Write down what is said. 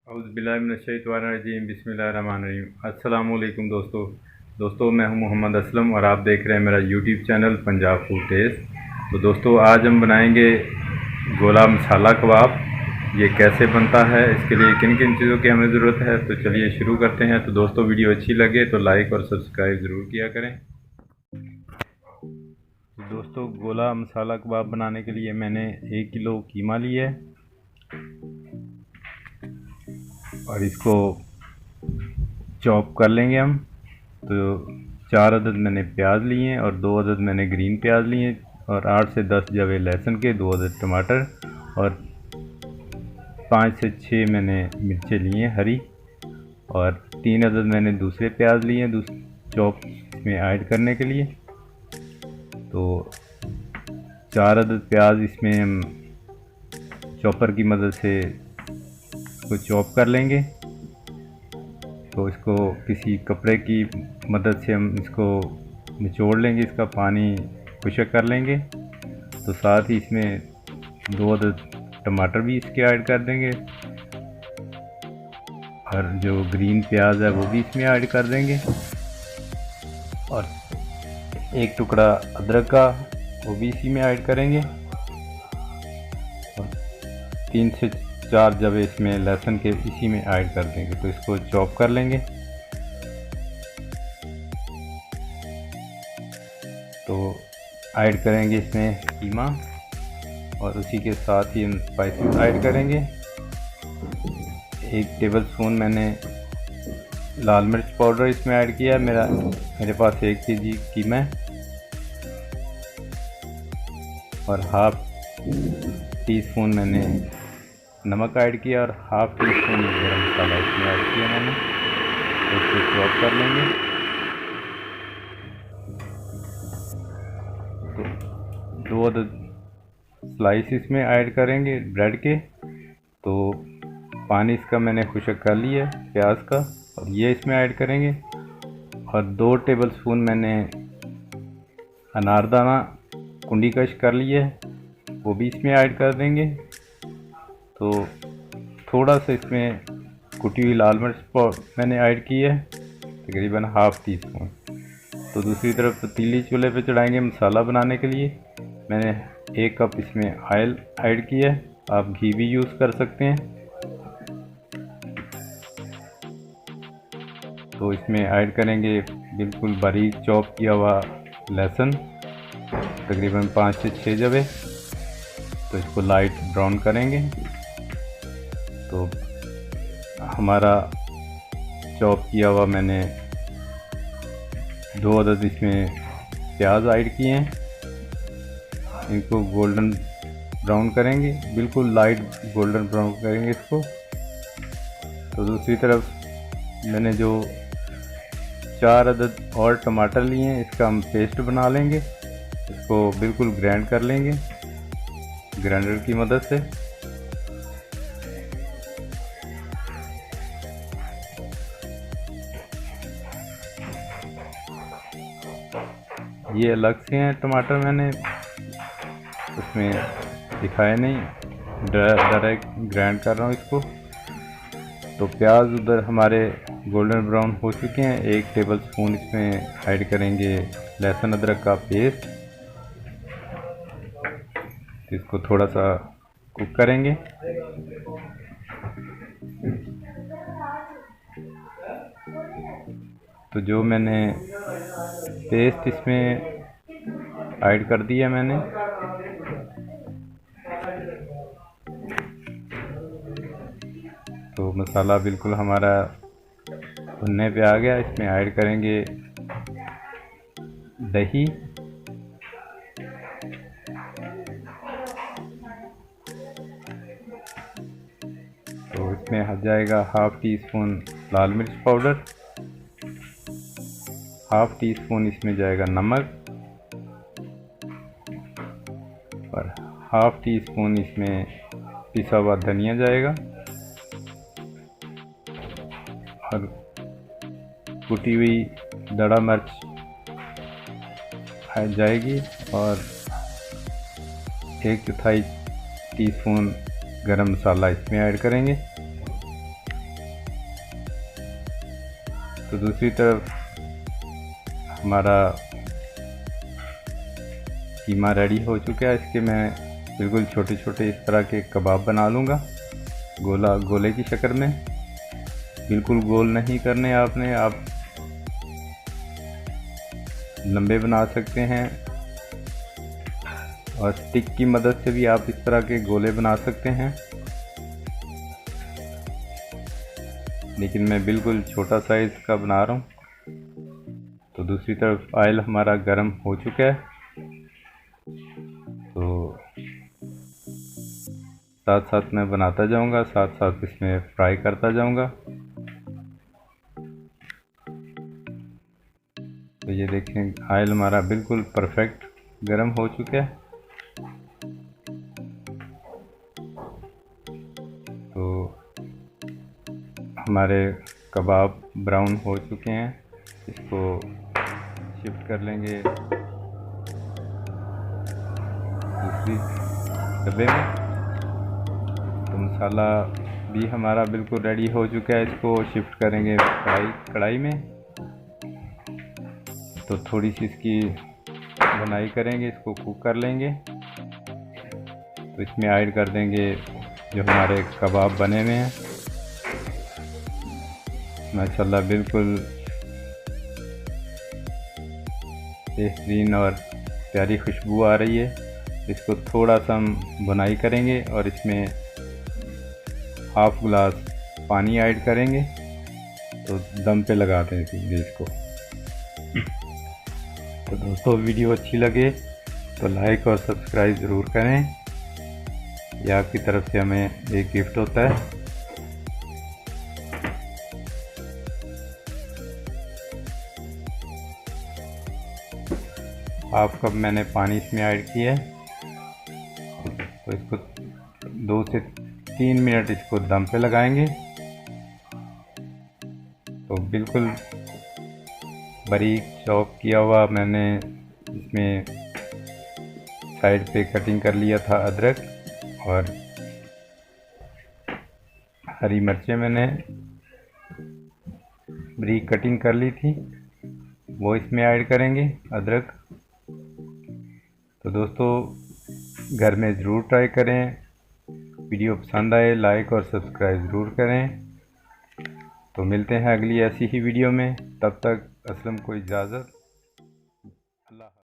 औज़ुबिल्लाहिमिनश्शैतानिर्रजीम बिस्मिल्लाहिर्रहमानिर्रहीम। अस्सलामुअलैकुम दोस्तों मैं हूं मोहम्मद असलम और आप देख रहे हैं मेरा YouTube channel Punjab food taste. तो दोस्तों आज हम बनाएंगे गोला मसाला कबाब। ये कैसे बनता है, इसके लिए किन किन चीज़ों की हमें ज़रूरत है, तो चलिए शुरू करते हैं। तो दोस्तों वीडियो अच्छी लगे तो लाइक और सब्सक्राइब ज़रूर किया करें। तो दोस्तों गोला मसाला कबाब बनाने के लिए मैंने 1 किलो कीमा लिया है और इसको चॉप कर लेंगे हम। तो 4 अदद मैंने प्याज लिए हैं और 2 अदद मैंने ग्रीन प्याज लिए और 8 से 10 जवे लहसुन के, 2 अदद टमाटर और 5 से 6 मैंने मिर्चें लिए हैं हरी और 3 अदद मैंने दूसरे प्याज लिए हैं चॉप में ऐड करने के लिए। तो 4 अदद प्याज इसमें हम चॉपर की मदद से इसको चॉप कर लेंगे। तो इसको किसी कपड़े की मदद से हम इसको निचोड़ लेंगे, इसका पानी खुश्क कर लेंगे। तो साथ ही इसमें 2 अदद टमाटर भी इसके ऐड कर देंगे और जो ग्रीन प्याज है वो भी इसमें ऐड कर देंगे और 1 टुकड़ा अदरक का वो भी इसी में ऐड करेंगे और 3 से 4 जवे इसमें लहसुन के इसी में ऐड कर देंगे। तो इसको चॉप कर लेंगे। तो ऐड करेंगे इसमें कीमा और उसी के साथ ही हम स्पाइसेस ऐड करेंगे। 1 टेबलस्पून मैंने लाल मिर्च पाउडर इसमें ऐड किया है। मेरे पास 1 केजी कीमा है और हाफ टी स्पून मैंने नमक ऐड किया और हाफ टी स्पून गरम मसाला इसमें ऐड किया मैंने। तो इसको चॉप कर लेंगे। तो 2 अदद स्लाइस इसमें ऐड करेंगे ब्रेड के। तो पानी इसका मैंने खुश्क कर लिया है प्याज का और ये इसमें ऐड करेंगे और 2 टेबलस्पून मैंने अनारदाना कुंडी कश कर लिया है वो भी इसमें ऐड कर देंगे। तो थोड़ा सा इसमें कुटी हुई लाल मिर्च मैंने ऐड की है, तकरीबन हाफ टी स्पून। तो दूसरी तरफ पतीली चूल्हे पे चढ़ाएंगे मसाला बनाने के लिए। मैंने 1 कप इसमें ऑयल ऐड किया है, आप घी भी यूज़ कर सकते हैं। तो इसमें ऐड करेंगे बिल्कुल बारीक चॉप किया हुआ लहसुन, तकरीबन 5 से 6 जवे। तो इसको लाइट ब्राउन करेंगे। तो हमारा चॉप किया हुआ मैंने 2 अदद इसमें प्याज ऐड किए हैं, इनको गोल्डन ब्राउन करेंगे, बिल्कुल लाइट गोल्डन ब्राउन करेंगे इसको। तो दूसरी तरफ मैंने जो 4 अदद और टमाटर लिए हैं इसका हम पेस्ट बना लेंगे। इसको बिल्कुल ग्राइंड कर लेंगे ग्राइंडर की मदद से। ये अलग से हैं टमाटर, मैंने उसमें दिखाया नहीं, डायरेक्ट ग्राइंड कर रहा हूँ इसको। तो प्याज उधर हमारे गोल्डन ब्राउन हो चुके हैं। 1 टेबलस्पून इसमें ऐड करेंगे लहसुन अदरक का पेस्ट। इसको थोड़ा सा कुक करेंगे। तो जो मैंने पेस्ट इसमें ऐड कर दिया मैंने। तो मसाला बिल्कुल हमारा भुनने पे आ गया। इसमें ऐड करेंगे दही, तो इसमें आ जाएगा हाफ टी स्पून लाल मिर्च पाउडर, हाफ टी स्पून इसमें जाएगा नमक और हाफ टी स्पून इसमें पिसा हुआ धनिया जाएगा और कुटी हुई दड़ा मिर्च जाएगी और 1/4 टीस्पून गरम मसाला इसमें ऐड करेंगे। तो दूसरी तरफ हमारा कीमा रेडी हो चुका है। इसके मैं बिल्कुल छोटे छोटे इस तरह के कबाब बना लूँगा, गोले की शक्ल में। बिल्कुल गोल नहीं करने आपने, आप लंबे बना सकते हैं और स्टिक की मदद से भी आप इस तरह के गोले बना सकते हैं, लेकिन मैं बिल्कुल छोटा साइज़ का बना रहा हूँ। तो दूसरी तरफ ऑयल हमारा गर्म हो चुका है, तो साथ साथ मैं बनाता जाऊंगा, साथ साथ इसमें फ्राई करता जाऊंगा। तो ये देखें ऑयल हमारा बिल्कुल परफेक्ट गर्म हो चुका है। तो हमारे कबाब ब्राउन हो चुके हैं, इसको शिफ्ट कर लेंगे दूसरी डब्बे में। तो मसाला भी हमारा बिल्कुल रेडी हो चुका है, इसको शिफ्ट करेंगे कढ़ाई में। तो थोड़ी सी इसकी बनाई करेंगे, इसको कुक कर लेंगे। तो इसमें ऐड कर देंगे जो हमारे कबाब बने हुए हैं। माशाल्लाह बिल्कुल बेहतरीन और प्यारी खुशबू आ रही है। इसको थोड़ा सा हम बुनाई करेंगे और इसमें हाफ गिलास पानी ऐड करेंगे। तो दम पे लगाते हैं सीधे इसको। तो दोस्तों वीडियो अच्छी लगे तो लाइक और सब्सक्राइब ज़रूर करें, ये आपकी तरफ से हमें एक गिफ्ट होता है। हाफ कप मैंने पानी इसमें ऐड किया है। तो इसको 2 से 3 मिनट इसको दम पे लगाएंगे। तो बिल्कुल बारीक चॉप किया हुआ मैंने इसमें साइड पे कटिंग कर लिया था अदरक, और हरी मिर्चें मैंने बारीक कटिंग कर ली थी, वो इसमें ऐड करेंगे अदरक। तो दोस्तों घर में ज़रूर ट्राई करें। वीडियो पसंद आए लाइक और सब्सक्राइब ज़रूर करें। तो मिलते हैं अगली ऐसी ही वीडियो में, तब तक असलम को इजाज़त।